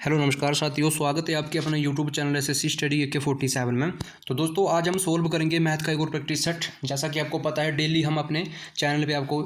Hello नमस्कार साथियों, स्वागत है आपके अपने YouTube channel SSC study AK47 में। तो दोस्तों आज हम सोल्व करेंगे मैथ का एक और प्रैक्टिस सेट। जैसा कि आपको पता है डेली हम अपने चैनल पे आपको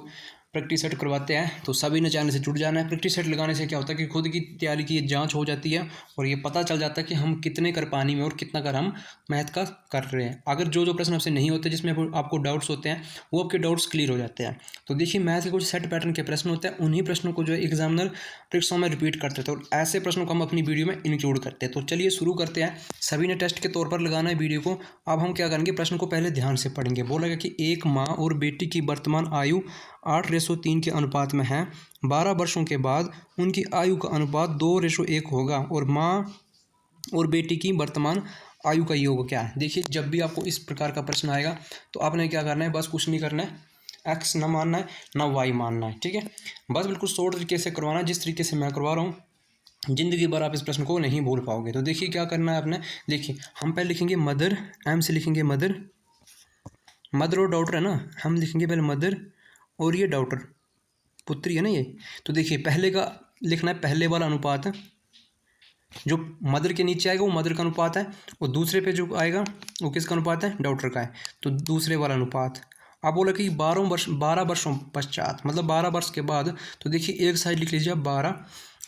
प्रैक्टिस सेट करवाते हैं, तो सभी ने चैनल से जुड़ जाना है। प्रैक्टिस सेट लगाने से क्या होता है कि खुद की तैयारी की जांच हो जाती है और ये पता चल जाता है कि हम कितने कर पानी में और कितना कर हम मैथ का कर रहे हैं। अगर जो प्रश्न आपसे नहीं होते, जिसमें आपको डाउट्स होते हैं, वो आपके डाउट्स क्लियर हो जाते हैं। तो देखिए मैथ के कुछ सेट पैटर्न के प्रश्न होते हैं, उन्हीं प्रश्नों को जो है एग्जामिनर परीक्षाओं में रिपीट करते थे और ऐसे प्रश्नों को हम अपनी वीडियो में इंक्लूड करते हैं। तो चलिए शुरू करते हैं। सभी ने टेस्ट के तौर पर लगाना है वीडियो को। अब हम क्या करेंगे, प्रश्न को पहले ध्यान से पढ़ेंगे। बोला गया कि एक माँ और बेटी की वर्तमान आयु 8:3 के अनुपात में है। 12 वर्षों के बाद उनकी आयु का अनुपात 2:1 होगा और माँ और बेटी की वर्तमान आयु का योग क्या है। देखिए जब भी आपको इस प्रकार का प्रश्न आएगा तो आपने क्या करना है, बस कुछ नहीं करना है, एक्स ना मानना है ना वाई मानना है, ठीक है। बस बिल्कुल शॉर्ट तरीके से करवाना है, जिस तरीके से मैं करवा रहा हूँ। जिंदगी भर आप इस प्रश्न को नहीं भूल पाओगे। तो देखिए क्या करना है आपने। देखिए हम पहले लिखेंगे मदर, एम से लिखेंगे मदर। मदर और डॉटर है ना, हम लिखेंगे पहले मदर और ये डॉटर पुत्री है ना ये। तो देखिए पहले का लिखना है पहले वाला अनुपात, जो मदर के नीचे आएगा वो मदर का अनुपात है और दूसरे पे जो आएगा वो किसका अनुपात है, डॉटर का है। तो दूसरे वाला अनुपात। अब बोला कि 12 वर्षों पश्चात, मतलब 12 वर्ष के बाद। तो देखिए एक साइड लिख लीजिए 12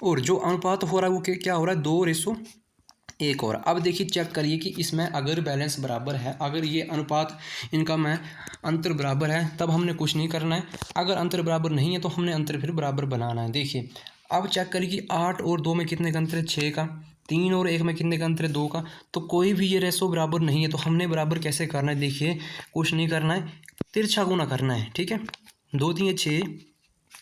और जो अनुपात हो रहा है वो क्या हो रहा है, 2:1 हो रहा है। अब देखिए चेक करिए कि इसमें अगर बैलेंस बराबर है, अगर ये अनुपात इनका में अंतर बराबर है तब हमने कुछ नहीं करना है। अगर अंतर बराबर नहीं है तो हमने अंतर फिर बराबर बनाना है। देखिए अब चेक करिए कि 8 और 2 में कितने का अंतर है, 6 का। 3 और 1 में कितने का अंतर है, 2 का। तो कोई भी ये रेशो बराबर नहीं है, तो हमने बराबर कैसे करना है। देखिए कुछ नहीं करना है, तिरछा गुना करना है, ठीक है। 2 3 6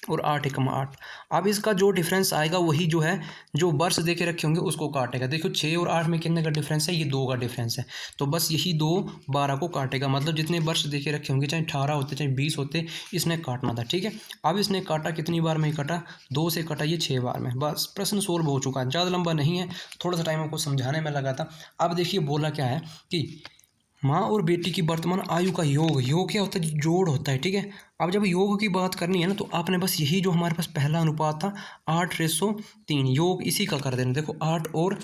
और 8 एकम 8। अब इसका जो डिफरेंस आएगा वही जो है, जो वर्ष देके रखे होंगे उसको काटेगा। देखो 6 और 8 में कितने का डिफरेंस है, ये 2 का डिफरेंस है। तो बस यही 2 12 को काटेगा, मतलब जितने वर्ष देके रखे होंगे, चाहे 18 होते चाहे 20 होते, इसने काटना था, ठीक है। अब इसने काटा, कितनी बार में ही काटा, 2 से काटा, ये 6 बार में। बस प्रश्न सोल्व हो चुका है। ज़्यादा लंबा नहीं है, थोड़ा सा टाइम आपको समझाने में लगा था। अब देखिए बोला क्या है कि माँ और बेटी की वर्तमान आयु का योग। योग क्या होता है, जोड़ होता है, ठीक है। अब जब योग की बात करनी है ना, तो आपने बस यही जो हमारे पास पहला अनुपात था 8:3, योग इसी का कर देना। देखो 8 और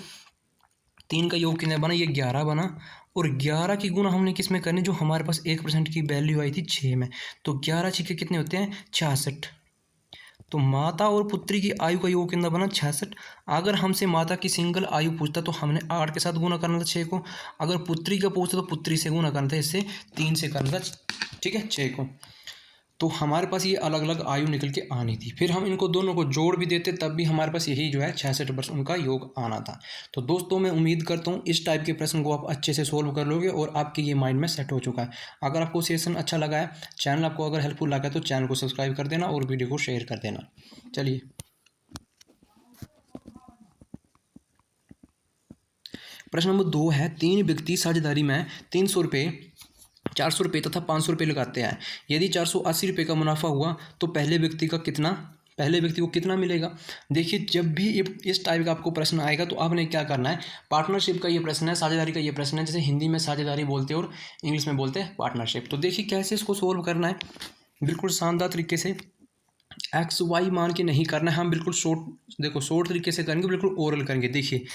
3 का योग कितने बना, ये 11 बना। और 11 की गुना हमने किस में करनी, जो हमारे पास 1% की वैल्यू आई थी 6 में। तो 11 छक्के कितने होते हैं, 66। तो माता और पुत्री की आयु का योग कितना बना, 66। अगर हमसे माता की सिंगल आयु पूछता तो हमने 8 के साथ गुना करना था 6 को। अगर पुत्री का पूछता तो पुत्री से गुना करना था, इससे 3 से करना था, ठीक है, 6 को। तो हमारे पास ये अलग अलग आयु निकल के आनी थी। फिर हम इनको दोनों को जोड़ भी देते तब भी हमारे पास यही जो है 66 वर्ष उनका योग आना था। तो दोस्तों मैं उम्मीद करता हूँ इस टाइप के प्रश्न को आप अच्छे से सोल्व कर लोगे और आपके ये माइंड में सेट हो चुका है। अगर आपको सेशन अच्छा लगा है, चैनल आपको अगर हेल्पफुल लगा है तो चैनल को सब्सक्राइब कर देना और वीडियो को शेयर कर देना। चलिए प्रश्न नंबर 2 है, 3 व्यक्ति साझेदारी में 300 रुपये, 400 रुपये तथा 500 रुपये लगाते हैं। यदि 480 रुपये का मुनाफा हुआ तो पहले व्यक्ति को कितना मिलेगा। देखिए जब भी इस टाइप का आपको प्रश्न आएगा तो आपने क्या करना है, पार्टनरशिप का ये प्रश्न है, साझेदारी का ये प्रश्न है। जैसे हिंदी में साझेदारी बोलते हैं और इंग्लिश में बोलते हैं पार्टनरशिप। तो देखिए कैसे इसको सोल्व करना है, बिल्कुल शानदार तरीके से। एक्स वाई मान के नहीं करना है, हम बिल्कुल शॉर्ट तरीके से करेंगे, बिल्कुल ओरल करेंगे। देखिए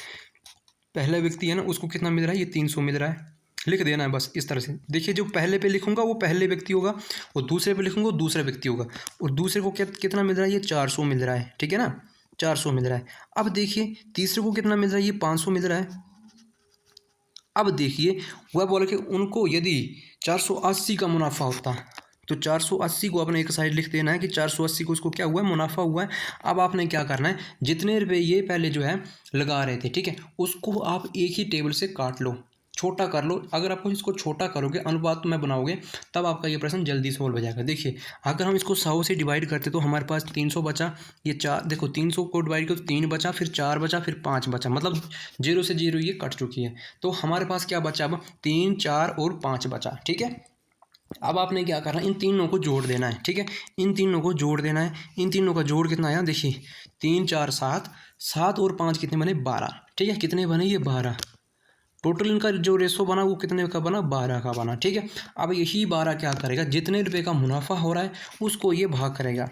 पहला व्यक्ति है ना, उसको कितना मिल रहा है, ये 300 मिल रहा है, लिख देना है बस इस तरह से। देखिए जो पहले पे लिखूंगा वो पहले व्यक्ति होगा और दूसरे पे लिखूंगा वो दूसरा व्यक्ति होगा। और दूसरे को कितना मिल रहा है, ये 400 मिल रहा है, ठीक है ना, 400 मिल रहा है। अब देखिए तीसरे को कितना मिल रहा है, ये 500 मिल रहा है। अब देखिए वह बोला कि उनको यदि 480 का मुनाफा होता तो 480 को आपने एक साइड लिख देना है कि 480 को उसको क्या हुआ है, मुनाफा हुआ है। अब आपने क्या करना है, जितने रुपये ये पहले जो है लगा रहे थे, ठीक है, उसको आप एक ही टेबल से काट लो, छोटा कर लो। अगर आपको इसको छोटा करोगे, अनुपात में बनाओगे, तब आपका ये प्रश्न जल्दी सोल्व हो जाएगा। देखिए अगर हम इसको 100 से डिवाइड करते तो हमारे पास 300 बचा। ये 4, देखो 300 को डिवाइड करो तो 3 बचा, फिर 4 बचा, फिर 5 बचा, मतलब 0 से 0 ये कट चुकी है। तो हमारे पास क्या बचा, अब 3 4 और 5 बचा, ठीक है। अब आपने क्या करना है, इन तीनों को जोड़ देना है, ठीक है, इन तीनों को जोड़ देना है। इन तीनों का जोड़ कितना आया, देखिए 3 4 7, 7 और 5 कितने बने, 12, ठीक है। कितने बने, ये 12। टोटल इनका जो रेशो बना वो कितने का बना, 12 का बना, ठीक है। अब यही 12 क्या करेगा, जितने रुपए का मुनाफा हो रहा है उसको ये भाग करेगा।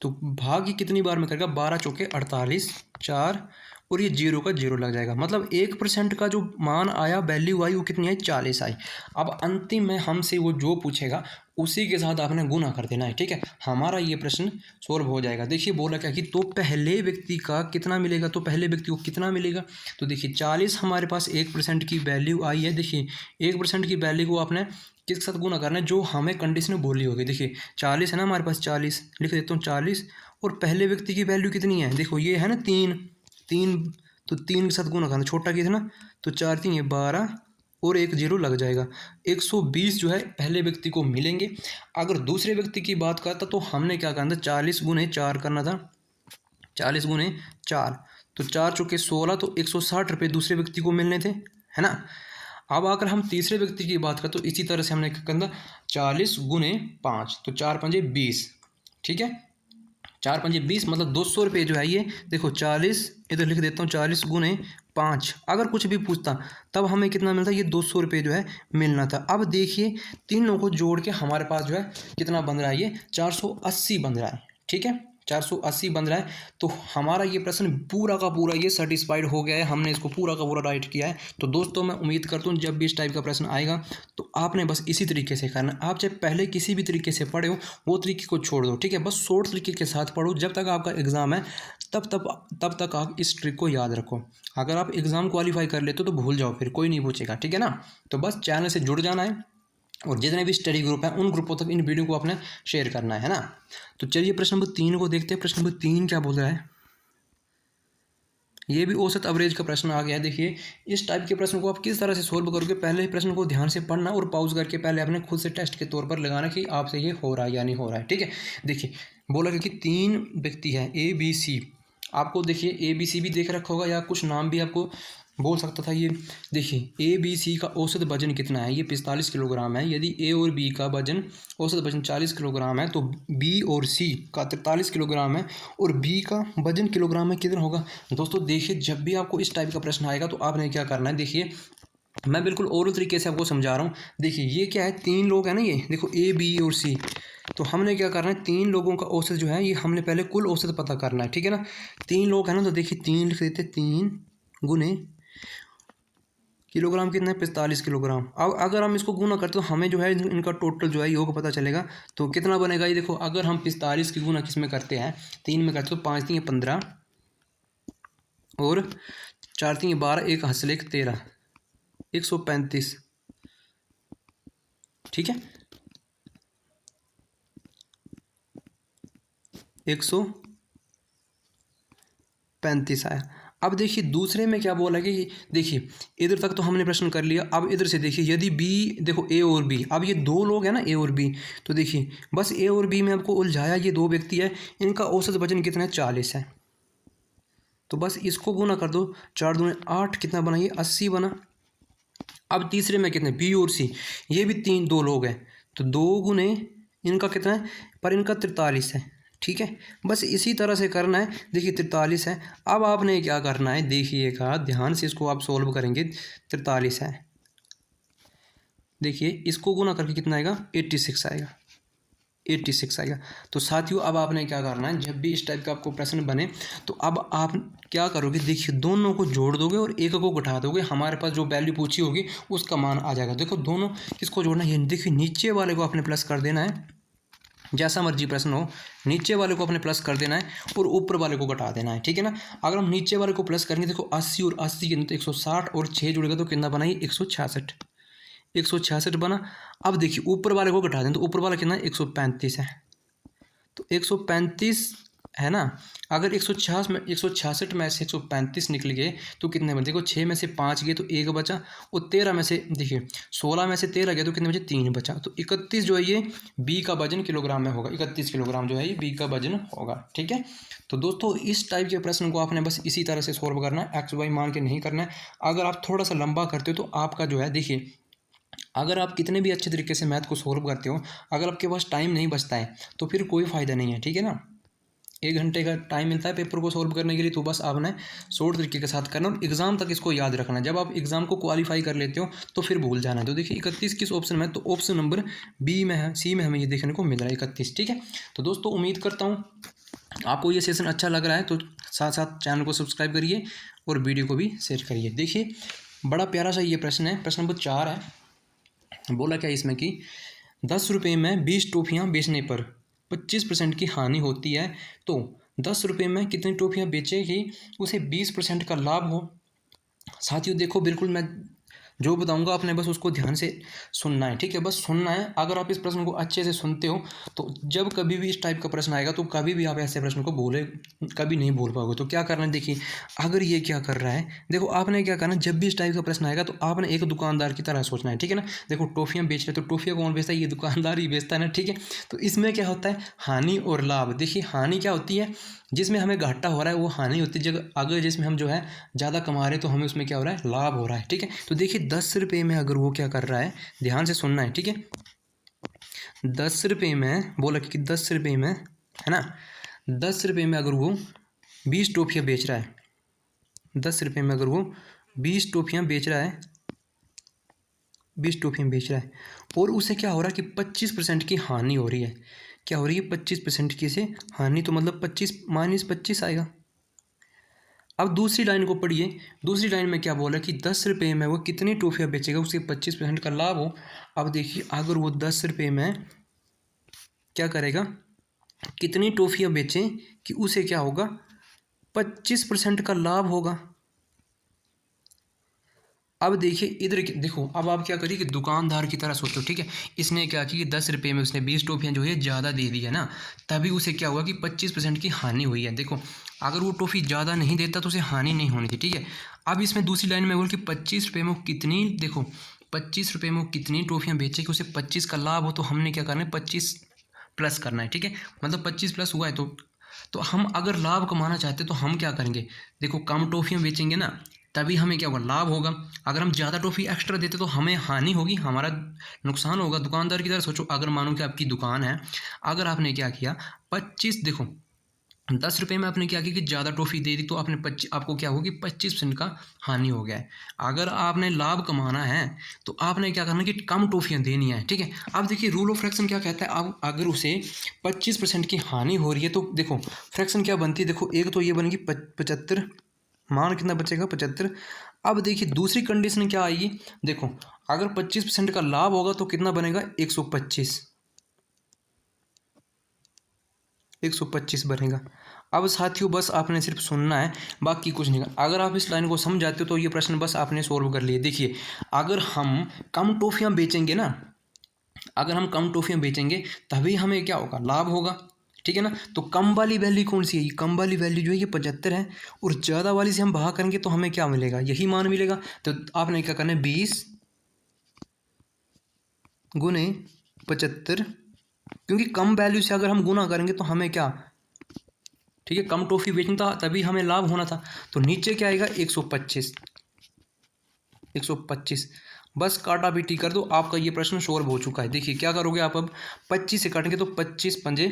तो भाग ये कितनी बार में करेगा, 12 चौके 48, 4 और ये 0 का 0 लग जाएगा। मतलब 1% का जो मान आया, वैल्यू आई, वो कितनी आई, 40 आई। अब अंतिम में हमसे वो जो पूछेगा उसी के साथ आपने गुना कर देना है, ठीक है। हमारा ये प्रश्न सोल्व हो जाएगा। देखिए बोला क्या कि तो पहले व्यक्ति का कितना मिलेगा, तो पहले व्यक्ति को कितना मिलेगा। तो देखिए 40 हमारे पास 1% की वैल्यू आई है। देखिए 1% की वैल्यू को आपने किसके साथ गुना करना है, जो हमें कंडीशन बोली होगी। देखिए 40 है ना हमारे पास, 40 लिख देता हूँ 40, और पहले व्यक्ति की वैल्यू कितनी है, देखो ये है ना 3, तो 3 के साथ गुना करना, छोटा कितना, तो 4 3 ये 12 और 1 0 लग जाएगा। 120 जो है पहले व्यक्ति को मिलेंगे। अगर दूसरे व्यक्ति की बात करता तो हमने क्या करना था, 40 गुने 4 करना था, 40 गुने 4, तो 4 चौके 16, तो 160 रुपये दूसरे व्यक्ति को मिलने थे, है ना। अब अगर हम तीसरे व्यक्ति की बात करें तो इसी तरह से हमने क्या करना, 40 गुने 5, तो 4 5 20, ठीक है, 4 5 20, मतलब 200 रुपये जो है ये। देखो 40 इधर लिख देता हूँ, 40 गुने 5, अगर कुछ भी पूछता तब हमें कितना मिलता, ये 200 रुपये जो है मिलना था। अब देखिए तीनों को जोड़ के हमारे पास जो है कितना बन रहा है, ये 480 बन रहा है, ठीक है, 480 बन रहा है। तो हमारा ये प्रश्न पूरा का पूरा ये सेटिस्फाइड हो गया है, हमने इसको पूरा का पूरा राइट किया है। तो दोस्तों मैं उम्मीद करता हूँ जब भी इस टाइप का प्रश्न आएगा तो आपने बस इसी तरीके से करना है। आप चाहे पहले किसी भी तरीके से पढ़े हो वो तरीके को छोड़ दो, ठीक है, बस शॉर्ट तरीके के साथ पढ़ो। जब तक आपका एग्ज़ाम है तब तक आप इस ट्रिक को याद रखो। अगर आप एग्ज़ाम क्वालिफाई कर लेते हो तो भूल जाओ, फिर कोई नहीं पूछेगा, ठीक है ना। तो बस चैनल से जुड़ जाना है और जितने भी स्टडी ग्रुप हैं उन ग्रुपों तक इन वीडियो को आपने शेयर करना है ना। तो चलिए प्रश्न नंबर 3 को देखते हैं। प्रश्न नंबर 3 क्या बोल रहा है, ये भी औसत एवरेज का प्रश्न आ गया है। देखिए इस टाइप के प्रश्न को आप किस तरह से सोल्व करोगे, पहले प्रश्न को ध्यान से पढ़ना और पॉज करके पहले अपने खुद से टेस्ट के तौर पर लगाना कि आपसे ये हो रहा है या नहीं हो रहा है, ठीक है। देखिए बोला कि 3 व्यक्ति हैं ABC, आपको देखिए ABC भी देख रखा होगा या कुछ नाम भी आपको बोल सकता था ये। देखिए ABC का औसत वजन कितना है, ये 45 किलोग्राम है। यदि A और B का वजन औसत वजन 40 किलोग्राम है तो B और C का 43 किलोग्राम है और B का वजन किलोग्राम में कितना होगा। दोस्तों देखिए जब भी आपको इस टाइप का प्रश्न आएगा तो आपने क्या करना है, देखिए मैं बिल्कुल ओरल तरीके से आपको समझा रहा हूँ। देखिए ये क्या है, 3 लोग हैं ना, ये देखो A B और C, तो हमने क्या करना है, 3 लोगों का औसत जो है ये हमने पहले कुल औसत पता करना है, ठीक है ना। 3 लोग हैं ना, तो देखिए 3 लिख देते, 3 गुने किलोग्राम कितना है, 45 किलोग्राम। अब अगर हम इसको गुना करते तो हमें जो है इनका टोटल जो है योग पता चलेगा। तो कितना बनेगा ये देखो, अगर हम 45 की गुना किस में करते हैं, 3 में करते तो 5 3 15 और 4 3 12, 1 हंस 13, 135, ठीक है, 135 आया। अब देखिए दूसरे में क्या बोला कि देखिए इधर तक तो हमने प्रश्न कर लिया। अब इधर से देखिए यदि B, देखो A और B, अब ये 2 लोग हैं ना A और B, तो देखिए बस A और B में आपको उलझाया, ये 2 व्यक्ति है, इनका औसत वजन कितना है, 40 है। तो बस इसको गुना कर दो, 4 दूने 8, कितना बना ये 80 बना। अब तीसरे में कितने, B और C, ये भी 2 लोग हैं, तो 2 गुने इनका कितना है, पर इनका 43 है, ठीक है। बस इसी तरह से करना है। देखिए 43 है। अब आपने क्या करना है, देखिएगा ध्यान से, इसको आप सोल्व करेंगे। 43 है, देखिए इसको गुना करके कितना आएगा, 86 आएगा, 86 आएगा। तो साथियों अब आपने क्या करना है, जब भी इस टाइप का आपको प्रश्न बने तो अब आप क्या करोगे, देखिए दोनों को जोड़ दोगे और एक को घटा दोगे, हमारे पास जो वैल्यू पूछी होगी उसका मान आ जाएगा। देखो दोनों किसको जोड़ना है, देखिए नीचे वाले को आपने प्लस कर देना है, जैसा मर्जी प्रश्न हो, नीचे वाले को अपने प्लस कर देना है और ऊपर वाले को घटा देना है, ठीक है ना। अगर हम नीचे वाले को प्लस करेंगे, देखो 80 और 80 के अंदर 160 और 6 जुड़ेगा तो कितना बना, ये 166, 166 बना। अब देखिए ऊपर वाले को घटा दें तो ऊपर वाला कितना है, 135 है। तो 135 है ना, अगर 166 में 166 में से 135 निकल गए तो कितने बचे, देखो 6 में से 5 गए तो 1 बचा, और 13 में से देखिए 16 में से 13 गए तो कितने बचे, 3 बचा। तो 31 जो है ये B का वजन किलोग्राम में होगा, 31 किलोग्राम जो है ये B का वजन होगा, ठीक है। तो दोस्तों इस टाइप के प्रश्न को आपने बस इसी तरह से सोल्व करना है, एक्स वाई मान के नहीं करना है। अगर आप थोड़ा सा लंबा करते हो तो आपका जो है, देखिए अगर आप कितने भी अच्छे तरीके से मैथ को सोल्व करते हो, अगर आपके पास टाइम नहीं बचता है तो फिर कोई फ़ायदा नहीं है, ठीक है ना। 1 घंटे का टाइम मिलता है पेपर को सॉल्व करने के लिए, तो बस आपने शॉर्ट तरीके के साथ करना और एग्ज़ाम तक इसको याद रखना। जब आप एग्ज़ाम को क्वालिफाई कर लेते हो तो फिर भूल जाना है। तो देखिए 31 किस ऑप्शन में है, तो ऑप्शन नंबर बी में है, सी में हमें ये देखने को मिल रहा है 31, ठीक है। तो दोस्तों उम्मीद करता हूँ आपको ये सेशन अच्छा लग रहा है, तो साथ साथ चैनल को सब्सक्राइब करिए और वीडियो को भी शेयर करिए। देखिए बड़ा प्यारा सा ये प्रश्न है, प्रश्न नंबर 4 है। बोला क्या इसमें कि 10 रुपये में 20 टॉफ़ियाँ बेचने पर 25% की हानि होती है, तो 10 रुपये में कितनी टॉफ़ियाँ बेचे कि उसे 20% का लाभ हो। साथियों देखो बिल्कुल मैं जो बताऊंगा आपने बस उसको ध्यान से सुनना है, ठीक है, बस सुनना है। अगर आप इस प्रश्न को अच्छे से सुनते हो तो जब कभी भी इस टाइप का प्रश्न आएगा तो कभी भी आप ऐसे प्रश्न को कभी नहीं भूल पाओगे। तो क्या करना है, देखिए अगर ये क्या कर रहा है, देखो आपने क्या करना है, जब भी इस टाइप का प्रश्न आएगा तो आपने एक दुकानदार की तरह सोचना है, ठीक है ना। देखो टॉफ़ियाँ बेच रहे तो टॉफ़ियाँ कौन बेचता है, ये दुकानदार ही बेचता है ना, ठीक है। तो इसमें क्या होता है, हानि और लाभ। देखिए हानि क्या होती है, जिसमें हमें घाटा हो रहा है वो हानि होती है, जब अगर जिसमें हम जो है ज़्यादा कमा रहे हैं तो हमें उसमें क्या हो रहा है, लाभ हो रहा है, ठीक है। तो देखिए 10 रुपये में अगर वो क्या कर रहा है, ध्यान से सुनना है, ठीक है। 10 रुपये में बोला कि 10 रुपये में है ना, 10 रुपये में अगर वो 20 टॉफ़ियाँ बेच रहा है, 10 रुपये में अगर वो 20 टॉफ़ियाँ बेच रहा है, 20 टॉफ़ियाँ बेच रहा है और उसे क्या हो रहा है कि 25% की हानि हो रही है। क्या हो रही है, 25% की से हानि, तो मतलब 25 माइनस 25 आएगा। अब दूसरी लाइन को पढ़िए, दूसरी लाइन में क्या बोला कि 10 रुपये में वो कितनी टॉफ़ियाँ बेचेगा, उसके 25% का लाभ हो। अब देखिए अगर वो 10 रुपये में क्या करेगा, कितनी टॉफ़ियाँ बेचें कि उसे क्या होगा, 25% का लाभ होगा। अब देखिए इधर देखो, अब आप क्या करिए कि दुकानदार की तरह सोचो, ठीक है। इसने क्या की कि 10 रुपये में उसने 20 टॉफ़ियाँ जो है ज़्यादा दे दी है ना, तभी उसे क्या हुआ कि 25% की हानि हुई है। देखो अगर वो टॉफ़ी ज़्यादा नहीं देता तो उसे हानि नहीं होनी थी, ठीक है। अब इसमें दूसरी लाइन में बोल कि 25 रुपये में कितनी, देखो 25 रुपये में कितनी टॉफ़ियाँ बेचे कि उसे 25 का लाभ हो, तो हमने क्या करना है, 25 प्लस करना है, ठीक है। मतलब 25 प्लस हुआ है तो हम अगर लाभ कमाना चाहते हैं तो हम क्या करेंगे, देखो कम टॉफ़ियाँ बेचेंगे ना, तभी हमें क्या होगा, लाभ होगा। अगर हम ज़्यादा टॉफ़ी एक्स्ट्रा देते तो हमें हानि होगी, हमारा नुकसान होगा। दुकानदार की तरह सोचो, अगर मानो कि आपकी दुकान है, अगर आपने क्या किया 25, देखो 10 रुपये में आपने क्या किया कि ज़्यादा टॉफ़ी दे दी, तो आपने आपको क्या होगी, 25% का हानि हो गया है। अगर आपने लाभ कमाना है तो आपने क्या करना है कि कम टॉफ़ियाँ देनी है, ठीक है। अब देखिए रूल ऑफ फ्रैक्शन क्या कहता है, अब अगर उसे 25% की हानि हो रही है तो देखो फ्रैक्शन क्या बनती है, देखो एक तो ये बनेगी 75, मान कितना बचेगा, 75। अब देखिए दूसरी कंडीशन क्या आएगी, देखो अगर 25% का लाभ होगा तो कितना बनेगा, 125, 125 बनेगा। अब साथियों बस आपने सिर्फ सुनना है, बाकी कुछ नहीं। अगर आप इस लाइन को समझ जाते हो तो ये प्रश्न बस आपने सोल्व कर लिए। देखिए अगर हम कम टॉफ़ियाँ बेचेंगे ना, अगर हम कम टॉफ़ियाँ बेचेंगे तभी हमें क्या होगा, लाभ होगा, ठीक है ना। तो कम वाली वैल्यू कौन सी है, ये कम वाली वैल्यू जो है ये 75 है, और ज़्यादा वाली से हम भाग करेंगे तो हमें क्या मिलेगा, यही मान मिलेगा। तो आपने क्या करना है, 20 गुने 75, क्योंकि कम वैल्यू से अगर हम गुना करेंगे तो हमें क्या, ठीक है, कम टॉफ़ी बेचना था तभी हमें लाभ होना था। तो नीचे क्या आएगा, 125, 125। बस काटा पीटी कर दो, आपका ये प्रश्न सॉल्व हो चुका है। देखिए क्या करोगे आप, अब 25 से काटेंगे तो 25 पंजे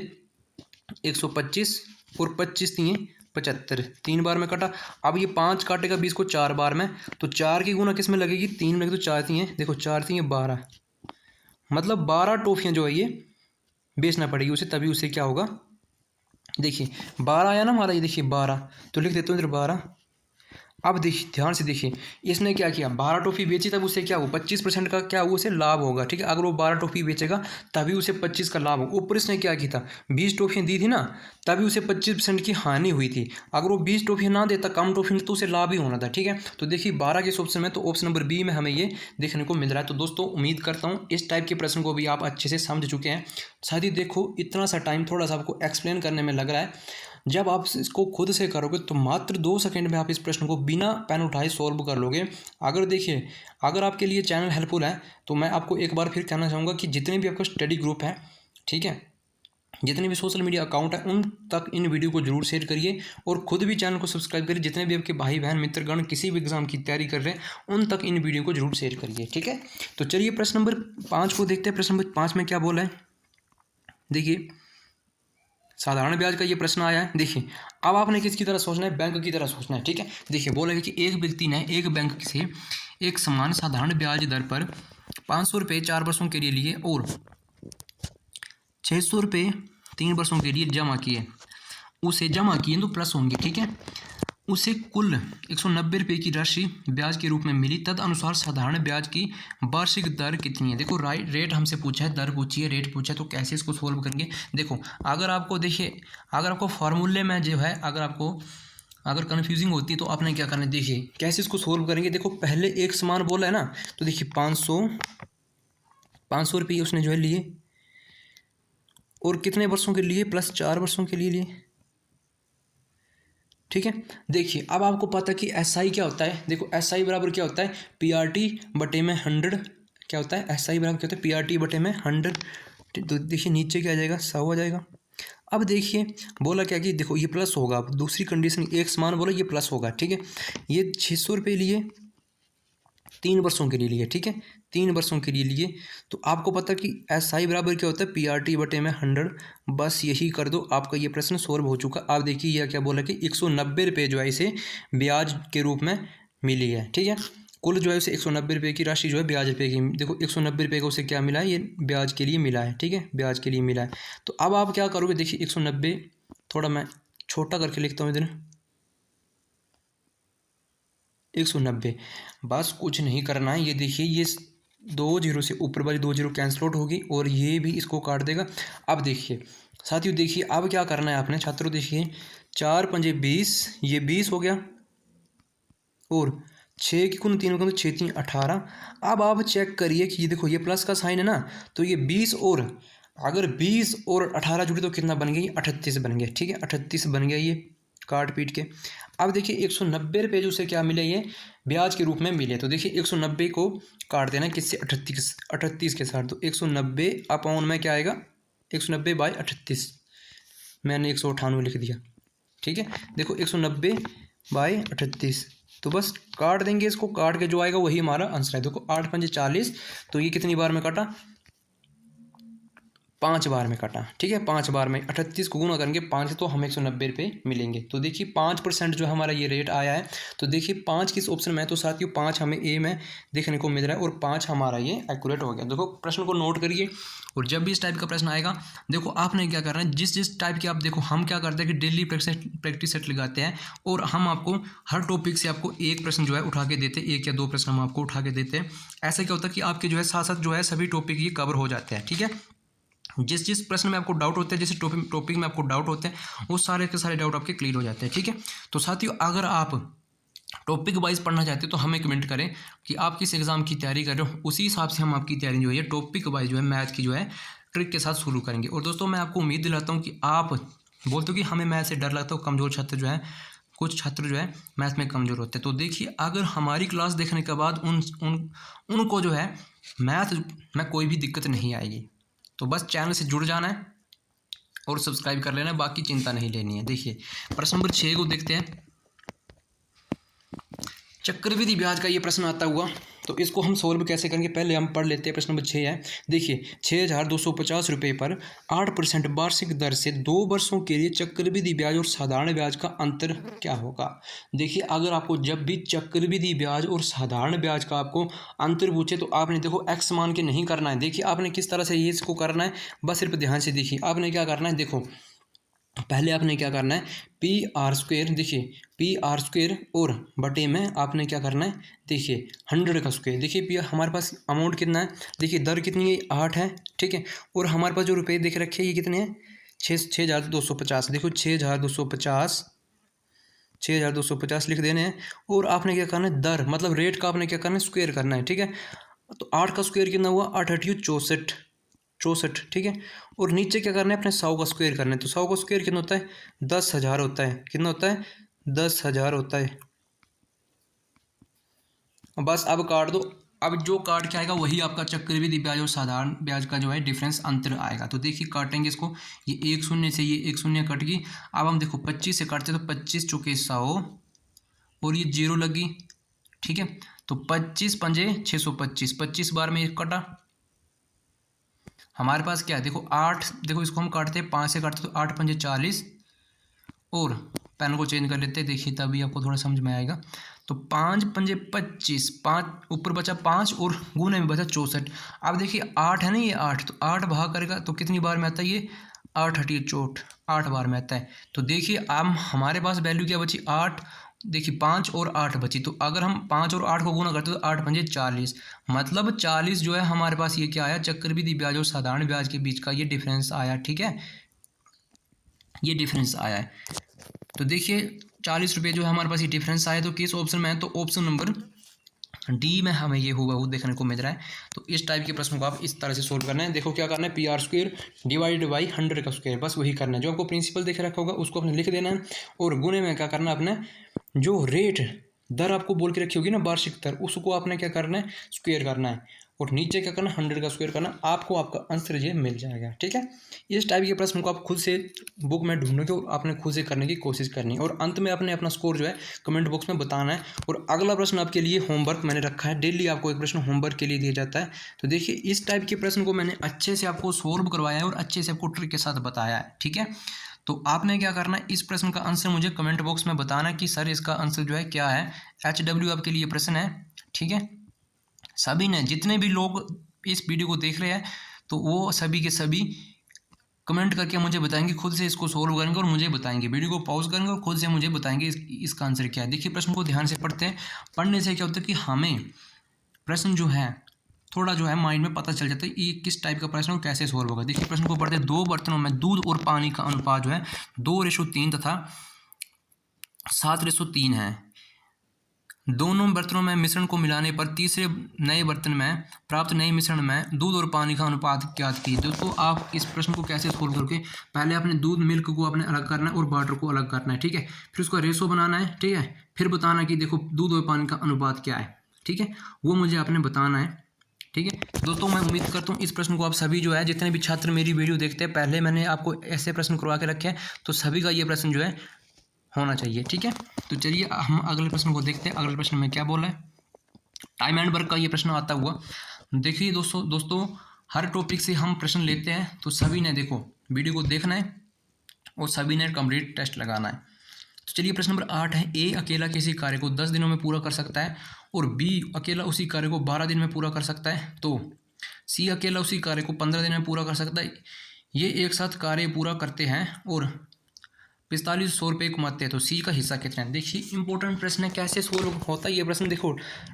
125 और 25 दिए 75, 3 बार में कटा। अब ये 5 काटेगा 20 को 4 बार में, तो 4 की गुना किस में लगेगी, 3 में, तो 4 दिए, देखो 4 दिए 12, मतलब 12 टॉफ़ियाँ जो है ये बेचना पड़ेगी उसे, तभी उसे क्या होगा। देखिए 12 आया ना हमारा, ये देखिए 12, तो लिख देते हो इधर 12। अब देखिए ध्यान से देखिए, इसने क्या किया, 12 टॉफ़ी बेची, तब उसे क्या हो, 25% का क्या हुआ, उसे लाभ होगा, ठीक है। अगर वो 12 टॉफ़ी बेचेगा तभी उसे 25 का लाभ हो। ऊपर इसने क्या किया था, 20 टॉफ़ियाँ दी थी ना, तभी उसे 25% की हानि हुई थी। अगर वो 20 टॉफ़ियाँ ना देता, कम टॉफ़ी तो उसे लाभ ही होना था, ठीक है। तो देखिए 12 के ऑप्शन में, तो ऑप्शन नंबर बी में हमें ये देखने को मिल रहा है। तो दोस्तों उम्मीद करता हूँ इस टाइप के प्रश्न को भी आप अच्छे से समझ चुके हैं। शायद ही देखो इतना सा टाइम थोड़ा सा आपको एक्सप्लेन करने में लग रहा है, जब आप इसको खुद से करोगे तो मात्र 2 सेकंड में आप इस प्रश्न को बिना पेन उठाए सॉल्व कर लोगे। अगर देखिए अगर आपके लिए चैनल हेल्पफुल है तो मैं आपको एक बार फिर कहना चाहूँगा कि जितने भी आपका स्टडी ग्रुप है, ठीक है, जितने भी सोशल मीडिया अकाउंट है, उन तक इन वीडियो को जरूर शेयर करिए और खुद भी चैनल को सब्सक्राइब करिए। जितने भी आपके भाई बहन मित्रगण किसी भी एग्जाम की तैयारी कर रहे हैं उन तक इन वीडियो को जरूर शेयर करिए, ठीक है। तो चलिए प्रश्न नंबर 5 को देखते हैं। प्रश्न नंबर 5 में क्या बोला है, देखिए साधारण ब्याज का ये प्रश्न आया है। देखिए अब आपने किसकी तरह सोचना है, बैंक की तरह सोचना है, ठीक है। देखिए बोला है कि एक व्यक्ति ने एक बैंक से एक समान साधारण ब्याज दर पर 500 रुपये 4 वर्षों के लिए लिए और 600 रुपये 3 वर्षों के लिए जमा किए। उसे जमा किए तो प्लस होंगे, ठीक है। उसे कुल 190 रुपये की राशि ब्याज के रूप में मिली। तद अनुसार साधारण ब्याज की वार्षिक दर कितनी है। देखो रेट हमसे पूछा है, दर पूछी है, रेट पूछा है, तो कैसे इसको सोल्व करेंगे। देखो अगर आपको देखिए अगर आपको फार्मूले में जो है अगर कन्फ्यूजिंग होती है तो आपने क्या करना है, देखिए कैसे इसको सोल्व करेंगे। देखो पहले एक समान बोला है ना, तो देखिए 500 रुपये उसने जो है लिए और कितने वर्षों के लिए, प्लस 4 वर्षों के लिए, ठीक है। देखिए अब आपको पता है कि SI क्या होता है। देखो SI बराबर क्या होता है, PRT बटे में 100 क्या होता है, SI बराबर क्या होता है, PRT बटे में 100। तो देखिए नीचे क्या आ जाएगा, 100 आ जाएगा। अब देखिए बोला क्या कि देखो ये प्लस होगा, अब दूसरी कंडीशन एक समान बोला ये प्लस होगा, ठीक है। ये 600 रुपये लिए 3 वर्षों के लिए लिए, ठीक है, 3 वर्षों के लिए लिए। तो आपको पता कि SI बराबर क्या होता है, PRT बटे में 100। बस यही कर दो, आपका ये प्रश्न सॉल्व हो चुका। आप देखिए यह क्या बोला कि 190 रुपये जो है इसे ब्याज के रूप में मिली है, ठीक है। कुल जो है उसे 190 रुपये की राशि जो है ब्याज रुपये की, देखो 190 रुपये का उसे क्या मिला है, ये ब्याज के लिए मिला है, ठीक है, ब्याज के लिए मिला है। तो अब आप क्या करोगे, देखिए 190 थोड़ा मैं छोटा करके लिखता हूँ इधर, 190। बस कुछ नहीं करना है, ये देखिए ये 2 जीरो से ऊपर वाली 2 जीरो कैंसिल आउट होगी और ये भी इसको काट देगा। अब देखिए साथियों, देखिए अब क्या करना है आपने छात्रों, देखिए 4 पंजे 20, ये 20 हो गया और 6 की कुल 3 को 6 3 18। अब आप चेक करिए कि ये देखो ये प्लस का साइन है ना, तो ये 20 और अगर 20 और 18 जुड़े तो कितना बन गया, 38 बन गया, ठीक है, 38 बन गया ये काट पीट के। अब देखिए 190 रुपये जो उसे क्या मिले, ये ब्याज के रूप में मिले। तो देखिए 190 को काट देना किससे, 38 के साथ। तो 190 अपॉन में क्या आएगा, 190 बाई 38, मैंने 198 लिख दिया, ठीक है। देखो 190 बाई 38, तो बस काट देंगे इसको, काट के जो आएगा वही हमारा आंसर है। देखो 8 पंजे 40, तो ये कितनी बार में काटा, 5 बार में काटा, ठीक है, 5 बार में 38 को गुना करेंगे 5 तो हमें 190 रुपये मिलेंगे। तो देखिए 5% जो हमारा ये रेट आया है। तो देखिए 5 किस ऑप्शन में है, तो साथियों 5 हमें ए में देखने को मिल रहा है और 5 हमारा ये एक्यूरेट हो गया। देखो प्रश्न को नोट करिए और जब भी इस टाइप का प्रश्न आएगा, देखो आपने क्या करना है, जिस टाइप के आप देखो हम क्या करते हैं कि डेली प्रैक्टिस सेट लगाते हैं और हम आपको हर टॉपिक से आपको एक प्रश्न जो है उठा के देते हैं, 1 या 2 प्रश्न हम आपको उठा के देते हैं। ऐसा क्या होता है कि आपके जो है साथ साथ जो है सभी टॉपिक ये कवर हो जाते हैं, ठीक है। जिस प्रश्न में आपको डाउट होते हैं, जिस टॉपिक में आपको डाउट होते हैं, वो सारे के सारे डाउट आपके क्लियर हो जाते हैं, ठीक है। तो साथियों अगर आप टॉपिक वाइज पढ़ना चाहते हो तो हमें कमेंट करें कि आप किस एग्जाम की तैयारी कर रहे हो, उसी हिसाब से हम आपकी तैयारी जो है टॉपिक वाइज जो है मैथ की जो है ट्रिक के साथ शुरू करेंगे। और दोस्तों मैं आपको उम्मीद दिलाता हूँ कि आप बोलते हो कि हमें मैथ से डर लगता है, कमज़ोर छात्र जो है, कुछ छात्र जो है मैथ में कमज़ोर होते हैं। तो देखिए अगर हमारी क्लास देखने के बाद उनको जो है मैथ में कोई भी दिक्कत नहीं आएगी, तो बस चैनल से जुड़ जाना है और सब्सक्राइब कर लेना है, बाकी चिंता नहीं लेनी है। देखिए प्रश्न नंबर 6 को देखते हैं। चक्रवृद्धि ब्याज का ये प्रश्न आता हुआ, तो इसको हम सोल्व कैसे करेंगे, पहले हम पढ़ लेते हैं। प्रश्न नंबर 6 है, देखिए 6,250 रुपये पर 8% वार्षिक दर से 2 वर्षों के लिए चक्रवृद्धि ब्याज और साधारण ब्याज का अंतर क्या होगा। देखिए अगर आपको जब भी चक्रवृद्धि ब्याज और साधारण ब्याज का आपको अंतर पूछे तो आपने देखो एक्स मान के नहीं करना है। देखिए आपने किस तरह से ये इसको करना है, बस सिर्फ ध्यान से देखिए आपने क्या करना है। देखो पहले आपने क्या करना है, PR², देखिए PR² और बटे में आपने क्या करना है, देखिए 100 का स्क्वायर। देखिए पी हमारे पास अमाउंट कितना है, देखिए दर कितनी है, 8 है, ठीक है। और हमारे पास जो रुपए देख रखे हैं ये कितने हैं, 6,250। देखो 6,250 लिख देने हैं। और आपने क्या करना है, दर मतलब रेट का आपने क्या करना है, स्क्वायर करना है, ठीक है। तो 8 का स्क्वायर कितना हुआ, 8 8 64, ठीक है। और नीचे क्या करना है, अपने 100 का स्क्वायर करना है। तो 100 का स्क्वायर कितना होता है, 10,000 होता है। कितना होता है, 10,000 होता है। बस अब काट दो, अब जो काट के आएगा वही आपका चक्रवृद्धि ब्याज और साधारण ब्याज का जो है डिफरेंस अंतर आएगा। तो देखिए काटेंगे इसको, ये 1 शून्य से ये 1 शून्य कट गई। अब हम देखो 25 से काटते तो 25 चौके 100 और ये 0 लगी, ठीक है। तो 25 पंजे 625, 25 बार में ये कटा। हमारे पास क्या है, देखो 8, देखो इसको हम काटते हैं 5 से काटते तो 8 पंजे 40, और पेन को चेंज कर लेते हैं, देखिए तभी आपको थोड़ा समझ में आएगा। तो 5 पंजे 25, 5 ऊपर बचा 5 और गुने में बचा 64। अब देखिए 8 है ना, ये 8, तो 8 भाग करेगा तो कितनी बार में आता है ये, 8 हटिए चोट, 8 बार में आता है। तो देखिए अब हमारे पास वैल्यू क्या बची, 8, देखिए 5 और 8 बची। तो अगर हम 5 और 8 को गुना करते तो 8 पंजे 40, मतलब 40 जो है हमारे पास ये क्या आया, चक्रवृद्धि ब्याज और साधारण ब्याज के बीच का ये डिफरेंस आया। ठीक है, ये डिफरेंस आया है। तो देखिए 40 रुपये जो है हमारे पास ये डिफरेंस आया। तो किस ऑप्शन में है, तो ऑप्शन नंबर डी में हमें ये हुआ वो देखने को मिल रहा है। तो इस टाइप के प्रश्न को आप इस तरह से सोल्व करना है। देखो क्या करना है, PR² डिवाइडेड बाई 100 का स्क्वायर, बस वही करना है। जो आपको प्रिंसिपल देख रखा होगा उसको आपने लिख देना है, और गुणे में क्या करना है, अपने जो रेट दर आपको बोल के रखी होगी ना, वार्षिक दर, उसको आपने क्या करना है, स्क्वायर करना है, और नीचे क्या करना, 100 का स्क्वायर करना, आपको आपका आंसर ये मिल जाएगा। ठीक है, इस टाइप के प्रश्न को आप खुद से बुक में ढूंढोगे और आपने खुद से करने की कोशिश करनी है, और अंत में आपने अपना स्कोर जो है कमेंट बॉक्स में बताना है। और अगला प्रश्न आपके लिए होमवर्क मैंने रखा है, डेली आपको एक प्रश्न होमवर्क के लिए दिया जाता है। तो देखिए इस टाइप के प्रश्न को मैंने अच्छे से आपको सोल्व करवाया है और अच्छे से आपको ट्रिक के साथ बताया है। ठीक है, तो आपने क्या करना है, इस प्रश्न का आंसर मुझे कमेंट बॉक्स में बताना कि सर इसका आंसर जो है क्या है। HW आपके लिए प्रश्न है। ठीक है, सभी ने, जितने भी लोग इस वीडियो को देख रहे हैं, तो वो सभी के सभी कमेंट करके मुझे बताएंगे, खुद से इसको सोल्व करेंगे और मुझे बताएंगे, वीडियो को पॉज करेंगे और खुद से मुझे बताएंगे इसका आंसर क्या है। देखिए प्रश्न को ध्यान से पढ़ते हैं, पढ़ने से क्या होता है कि हमें प्रश्न जो है थोड़ा जो है माइंड में पता चल जाता है ये किस टाइप का प्रश्न और कैसे सोल्व होगा। देखिए प्रश्न को पढ़ते हैं, 2 बर्तनों में दूध और पानी का अनुपात जो है 2:3 तथा 7:3 है। दोनों बर्तनों में मिश्रण को मिलाने पर तीसरे नए बर्तन में प्राप्त नए मिश्रण में दूध और पानी का अनुपात ज्ञात कीजिए। दोस्तों आप इस प्रश्न को कैसे सोल्व करोगे, पहले आपने दूध मिल्क को आपने अलग करना है और वाटर को अलग करना है। ठीक है, फिर उसका रेशो बनाना है। ठीक है, फिर बताना कि देखो दूध और पानी का अनुपात क्या है। ठीक है, वो मुझे आपने बताना है। ठीक है दोस्तों, मैं उम्मीद करता हूँ इस प्रश्न को आप सभी जो है, जितने भी छात्र मेरी वीडियो देखते हैं, पहले मैंने आपको ऐसे प्रश्न करवा के रखे हैं, तो सभी का ये प्रश्न जो है होना चाहिए। ठीक है, तो चलिए हम अगले प्रश्न को देखते हैं। अगले प्रश्न में क्या बोला है, टाइम एंड वर्क का ये प्रश्न आता हुआ। देखिए दोस्तों हर टॉपिक से हम प्रश्न लेते हैं, तो सभी ने देखो वीडियो को देखना है और सभी ने कंप्लीट टेस्ट लगाना है। तो चलिए प्रश्न नंबर 8 है, ए अकेला किसी कार्य को 10 दिनों में पूरा कर सकता है और बी अकेला उसी कार्य को 12 दिन में पूरा कर सकता है, तो सी अकेला उसी कार्य को 15 दिन में पूरा कर सकता है। ये एक साथ कार्य पूरा करते हैं और 4500 रुपये कमाते हैं, तो सी का हिस्सा कितना है। देखिए इंपॉर्टेंट प्रश्न है, कैसे सोल्व होता है ये प्रश्न, देखो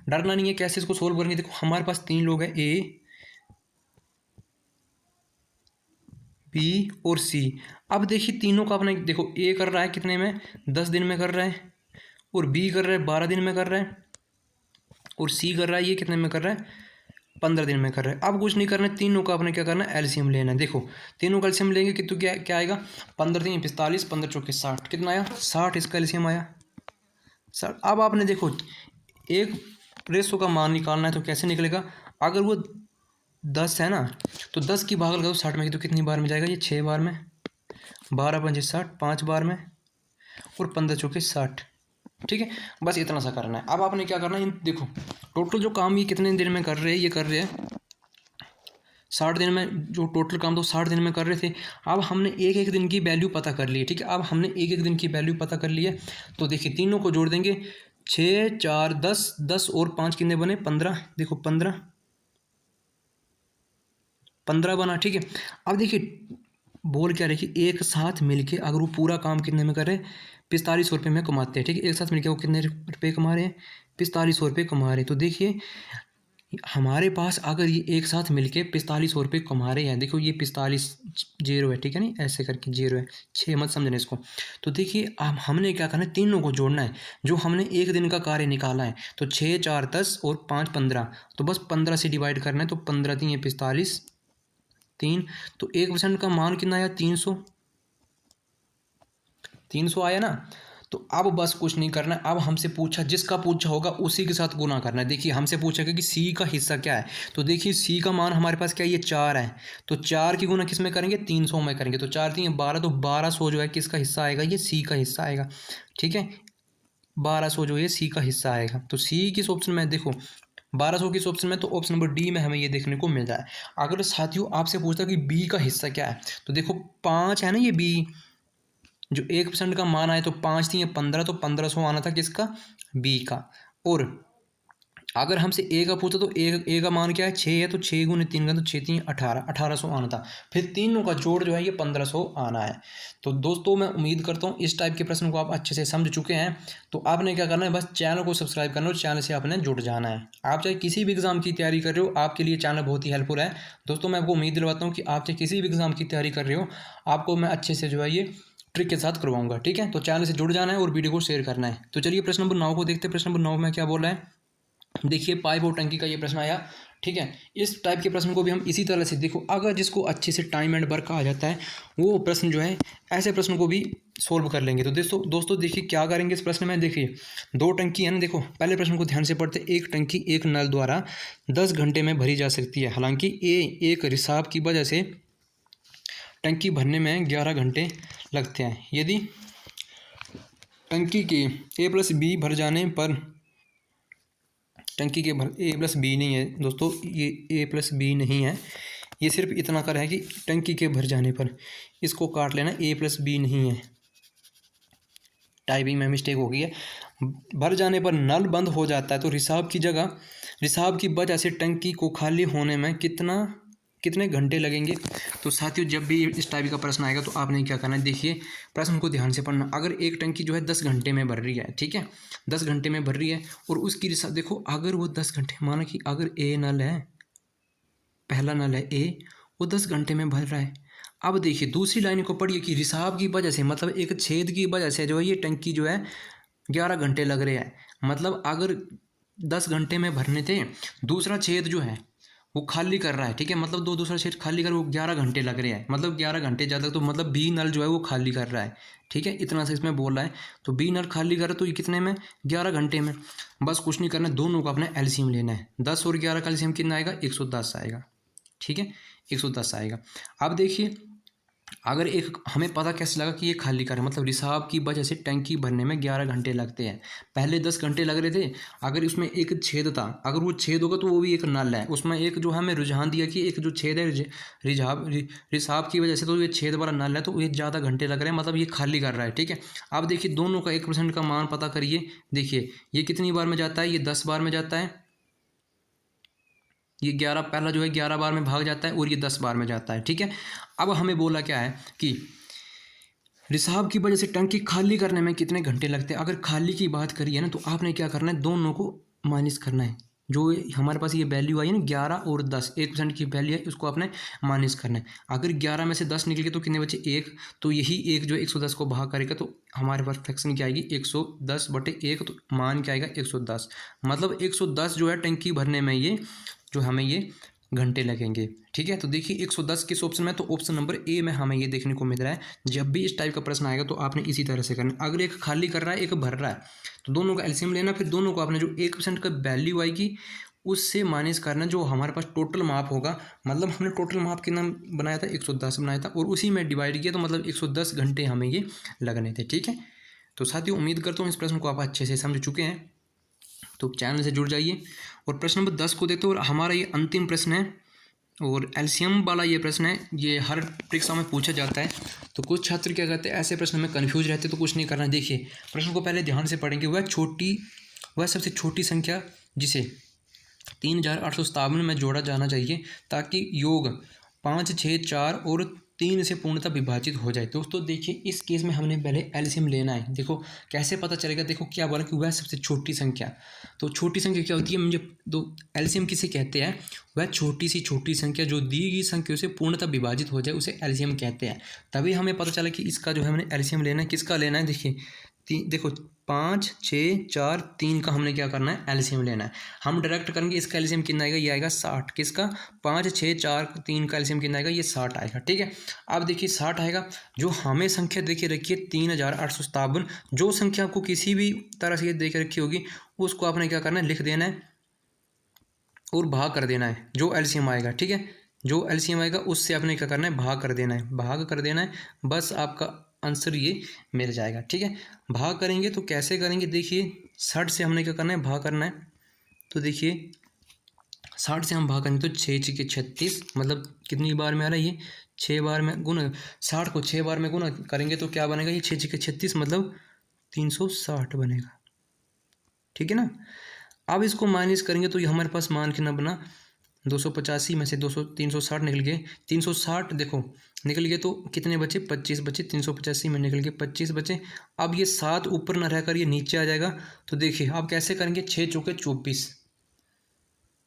डरना नहीं है, कैसे इसको सोल्व करेंगे। देखो हमारे पास 3 लोग हैं, ए बी और सी। अब देखिए तीनों का अपना देखो, ए कर रहा है कितने में, 10 दिन में कर रहा है, और बी कर रहा है 12 दिन में कर रहा है, और सी कर रहा है ये कितने में कर रहा है, 15 दिन में कर रहा है। अब कुछ नहीं करना है, तीनों का आपने क्या करना है, एलसीएम लेना है। देखो तीनों का एलसीएम लेंगे कि तो क्या क्या आएगा, 15 3 45, 15 चौके 60, कितना आया 60, इसका एलसीएम आया 60। अब आपने देखो एक रेशो का मान निकालना है, तो कैसे निकलेगा, अगर वो 10 है ना, तो 10 की भाग लगाओ 60 में की, तो कितनी बार में जाएगा ये, 6 बार में, 12 पंजे 60, 5 बार में, और 15 चौके 60। ठीक है, बस इतना सा करना है। अब आपने क्या करना है, देखो टोटल जो काम ये कितने दिन में कर रहे हैं, ये कर रहे हैं 60 दिन में, जो टोटल काम तो 60 दिन में कर रहे थे। अब हमने एक एक दिन की वैल्यू पता कर ली है। ठीक है, अब हमने एक एक दिन की वैल्यू पता कर ली है, तो देखिए तीनों को जोड़ देंगे, 6 4 10, 10 और 5 कितने बने, 15। देखो 15 बना। ठीक है, अब देखिए बोल क्या रखिए, एक साथ मिलके अगर वो पूरा काम कितने में कर रहे हैं, 4500 रुपये में कमाते हैं। ठीक है, एक साथ मिलके वो कितने रुपये कमा रहे हैं, 4500 रुपये कमा रहे हैं। तो देखिए हमारे पास अगर ये एक साथ मिलके 4500 रुपये कमा रहे हैं, देखो ये 45 जीरो है, ठीक है, नहीं ऐसे करके जीरो है, 6 मत समझना इसको। तो देखिए अब हमने क्या करना है, तीनों को जोड़ना है, जो हमने एक दिन का कार्य निकाला है, तो 6 4 10 और 5 15, तो बस 15 से डिवाइड करना है, तो 15 3 45 3, तो 1% का मान कितना आया, 300 आया ना। तो अब बस कुछ नहीं करना है, अब हमसे पूछा, जिसका पूछा होगा उसी के साथ गुना करना है। देखिए हमसे पूछेगा कि सी का हिस्सा क्या है, तो देखिए सी का मान हमारे पास क्या है, ये 4 है, तो 4 की गुना किस में करेंगे, 300 में करेंगे, तो 4 3 12, तो 1200 जो है किसका हिस्सा आएगा, ये सी का हिस्सा आएगा। ठीक है, 1200 जो है सी का हिस्सा आएगा। तो सी किस ऑप्शन में, देखो 1200 किस ऑप्शन में, तो ऑप्शन नंबर डी में हमें ये देखने को मिल रहा है। अगर साथियों आपसे पूछता कि बी का हिस्सा क्या है, तो देखो 5 है ना, ये बी जो 1% का मान आए तो 5 थी, 15, तो 1500 आना था किसका, बी का। और अगर हमसे ए का पूछा तो ए का मान क्या है, 6 है, तो 6 गुने 3 का, तो 6 3 18, 1800 आना था। फिर तीनों का जोड़ जो है ये 1500 आना है। तो दोस्तों मैं उम्मीद करता हूँ इस टाइप के प्रश्न को आप अच्छे से समझ चुके हैं। तो आपने क्या करना है, बस चैनल को सब्सक्राइब करना और चैनल से आपने जुड़ जाना है। आप चाहे किसी भी एग्जाम की तैयारी कर रहे हो, आपके लिए चैनल बहुत ही हेल्पफुल है। दोस्तों मैं आपको उम्मीद दिलवाता हूँ कि आप चाहे किसी भी एग्जाम की तैयारी कर रहे हो, आपको मैं अच्छे से जो है ये ट्रिक के साथ करवाऊंगा। ठीक है, तो चैनल से जुड़ जाना है और वीडियो को शेयर करना है। तो चलिए प्रश्न नंबर 9 को देखते हैं। प्रश्न नंबर 9 में क्या बोल रहा है, देखिए पाइप और टंकी का ये प्रश्न आया। ठीक है, इस टाइप के प्रश्न को भी हम इसी तरह से देखो, अगर जिसको अच्छे से टाइम एंड वर्क कहा जाता है वो प्रश्न जो है ऐसे प्रश्न को भी सोल्व कर लेंगे। तो दोस्तों देखिए क्या करेंगे इस प्रश्न में। देखिए 2 टंकी है ना, देखो पहले प्रश्न को ध्यान से पढ़ते। एक टंकी एक नल द्वारा 10 घंटे में भरी जा सकती है, हालांकि एक रिसाव की वजह से टंकी भरने में 11 घंटे लगते हैं। यदि टंकी के A+B भर जाने पर, टंकी के भर A+B नहीं है दोस्तों, ये A+B नहीं है, ये सिर्फ इतना कर है कि टंकी के भर जाने पर, इसको काट लेना, A+B नहीं है, टाइपिंग में मिस्टेक हो गई है। भर जाने पर नल बंद हो जाता है, तो रिसाव की वजह से टंकी को खाली होने में कितने घंटे लगेंगे। तो साथियों जब भी इस टाइप का प्रश्न आएगा तो आपने क्या करना है, देखिए प्रश्न को ध्यान से पढ़ना। अगर एक टंकी जो है 10 घंटे में भर रही है, ठीक है 10 घंटे में भर रही है, और उसकी रिसाव देखो, अगर वो 10 घंटे, माना कि अगर ए नल है, पहला नल है ए, वो 10 घंटे में भर रहा है। अब देखिए दूसरी लाइन को पढ़िए कि रिसाव की वजह से, मतलब एक छेद की वजह से जो है ये टंकी जो है 11 घंटे लग रहे हैं। मतलब अगर 10 घंटे में भरने थे, दूसरा छेद जो है वो खाली कर रहा है। ठीक है, मतलब दूसरा छेद खाली कर, वो 11 घंटे लग रहे हैं, मतलब 11 घंटे ज़्यादा, तो मतलब बी नल जो है वो खाली कर रहा है। ठीक है, इतना सा इसमें बोल रहा है, तो बी नल खाली कर, तो ये कितने में, 11 घंटे में। बस कुछ नहीं करना, दोनों का अपना एलसीएम लेना है। 10 और 11 का एलसीएम कितना आएगा, 110 आएगा। ठीक है, 110 आएगा। अब देखिए अगर एक हमें पता कैसे लगा कि ये खाली कर, मतलब रिसाव की वजह से टंकी भरने में 11 घंटे लगते हैं। पहले 10 घंटे लग रहे थे, अगर इसमें एक छेद था, अगर वो छेद होगा तो वो भी एक नल है, उसमें एक जो हमें रुझान दिया कि एक जो छेद है रिसाव की वजह से, तो ये छेद वाला नल है, तो ये ज़्यादा घंटे लग रहे हैं, मतलब ये खाली कर रहा है। ठीक है, अब देखिए दोनों का 1% का मान पता करिए। देखिए ये कितनी बार में जाता है, ये 10 बार में जाता है, ये 11 पहला जो है 11 बार में भाग जाता है, और ये 10 बार में जाता है। ठीक है, अब हमें बोला क्या है कि रिसाव की वजह से टंकी खाली करने में कितने घंटे लगते हैं। अगर खाली की बात करिए ना, तो आपने क्या करना है, दोनों को माइनस करना है। जो हमारे पास ये वैल्यू आई है ना 11 और 10, 1% की वैल्यू है, उसको आपने माइनस करना है। अगर 11 में से 10 निकल गए तो कितने बचे, 1, तो यही एक जो 110 को भाग करेगा तो हमारे पास फ्रैक्शन क्या आएगी, 110/1, तो मान क्या आएगा, 110। मतलब 110 जो है टंकी भरने में ये जो हमें ये घंटे लगेंगे। ठीक है, तो देखिए 110 किस ऑप्शन में, तो ऑप्शन नंबर ए में हमें ये देखने को मिल रहा है। जब भी इस टाइप का प्रश्न आएगा तो आपने इसी तरह से करना। अगर एक खाली कर रहा है, एक भर रहा है, तो दोनों का एलसीएम लेना, फिर दोनों को आपने जो 1% का वैल्यू आएगी उससे माइनस करना, जो हमारे पास टोटल माप होगा। मतलब हमने टोटल माप कितना बनाया था, 110 बनाया था, और उसी में डिवाइड किया, तो मतलब 110 घंटे हमें ये लगने थे। ठीक है, तो साथियों उम्मीद करता हूँ इस प्रश्न को आप अच्छे से समझ चुके हैं, तो चैनल से जुड़ जाइए। और प्रश्न नंबर 10 को देखते हैं, और हमारा ये अंतिम प्रश्न है, और एलसीएम वाला ये प्रश्न है, ये हर परीक्षा में पूछा जाता है। तो कुछ छात्र क्या कहते हैं, ऐसे प्रश्न में कन्फ्यूज रहते, तो कुछ नहीं करना। देखिए प्रश्न को पहले ध्यान से पढ़ेंगे। वह सबसे छोटी संख्या जिसे 3857 में जोड़ा जाना चाहिए, ताकि योग 5, 6, 4 और 3 से पूर्णतः विभाजित हो जाए। दोस्तों देखिए इस केस में हमने पहले एलसीएम लेना है। देखो कैसे पता चलेगा, देखो क्या बोला कि वह सबसे छोटी संख्या, तो छोटी संख्या क्या होती है, मुझे दो एलसीएम किसे कहते हैं, वह छोटी सी छोटी संख्या जो दी गई संख्या से पूर्णतः विभाजित हो जाए, उसे एलसीएम कहते हैं। तभी हमें पता चला कि इसका जो है हमने एलसीएम लेना है। किसका लेना है, देखिए देखो 5, 6, 4, 3 का हमने क्या करना है, एलसीएम लेना है। हम डायरेक्ट करेंगे, इसका एलसीएम कितना आएगा, ये आएगा 60। किसका, 5, 6, 4, 3 का एलसीएम कितना आएगा, ये 60 आएगा। ठीक है, अब देखिए 60 आएगा। जो हमें संख्या देखिए रखिए 3857, जो संख्या आपको किसी भी तरह से देख रखी होगी उसको आपने क्या करना है, लिख देना है और भाग कर देना है जो एलसीएम आएगा। ठीक है, जो एलसीएम आएगा उससे आपने क्या करना है, भाग कर देना है, भाग कर देना है, बस आपका आंसर ये मिल जाएगा। ठीक है, भाग करेंगे तो कैसे करेंगे, देखिए 60 से हमने क्या करना है, भाग करना है। तो देखिए 60 से हम भाग करेंगे तो 6 छः 36, मतलब कितनी बार में आ रहा है ये, 6 बार में गुना, 60 को 6 बार में गुना करेंगे तो क्या बनेगा, ये 6 छः 36 मतलब 360 बनेगा। ठीक है ना। अब इसको माइनस करेंगे तो ये हमारे पास मान कितना बना, 285 में से 360 निकल गए, 360 देखो निकल गए तो कितने बचे, 25 बचे, 385 में निकल गए 25 बचे। अब ये 7 ऊपर ना रहकर ये नीचे आ जाएगा। तो देखिए अब कैसे करेंगे, 6 चौके 24,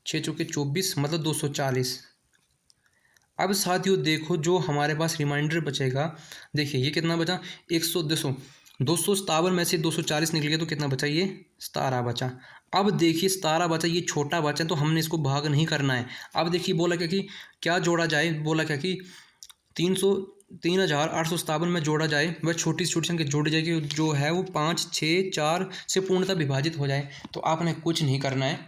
6 चौके 24 मतलब 240। अब साथियों देखो जो हमारे पास रिमाइंडर बचेगा, देखिए ये कितना बचा, 257 में से 240 निकल गया तो कितना बचा, ये 17 बचा। अब देखिए 17 बचा, ये छोटा बचा तो हमने इसको भाग नहीं करना है। अब देखिए बोला क्या कि क्या जोड़ा जाए, बोला क्या कि 3,857 में जोड़ा जाए, वह छोटी से छोटी संख्या जोड़ी जाएगी जो है वो 5, 6, 4 से पूर्णतः विभाजित हो जाए। तो आपने कुछ नहीं करना है,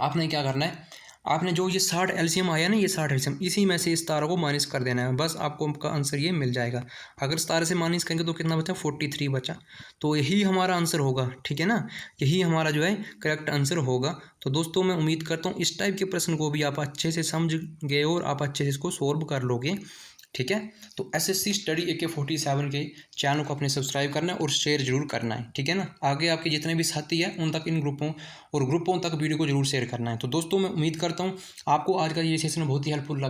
आपने क्या करना है, आपने जो ये 60 एलसीएम आया ना, ये 60 एलसीएम, इसी में से इस 17 को माइनस कर देना है, बस आपको का आंसर ये मिल जाएगा। अगर 17 से माइनस करेंगे तो कितना बचा, 43 बचा। तो यही हमारा आंसर होगा। ठीक है ना, यही हमारा जो है करेक्ट आंसर होगा। तो दोस्तों मैं उम्मीद करता हूँ इस टाइप के प्रश्न को भी आप अच्छे से समझ गए और आप अच्छे से इसको सोल्व कर लोगे। ठीक है, तो एसएससी स्टडी AK47 के चैनल को अपने सब्सक्राइब करना है और शेयर जरूर करना है। ठीक है ना, आगे आपके जितने भी साथी हैं उन तक, इन ग्रुपों तक वीडियो को जरूर शेयर करना है। तो दोस्तों मैं उम्मीद करता हूँ आपको आज का ये सेशन बहुत ही हेल्पफुल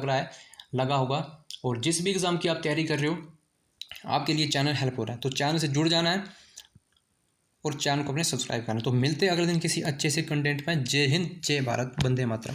लगा होगा, और जिस भी एग्ज़ाम की आप तैयारी कर रहे हो आपके लिए चैनल हेल्प हो रहा है, तो चैनल से जुड़ जाना है और चैनल को अपने सब्सक्राइब करना है। तो मिलते हैं अगले दिन किसी अच्छे से कंटेंट में। जय हिंद, जय भारत, वंदे मातरम।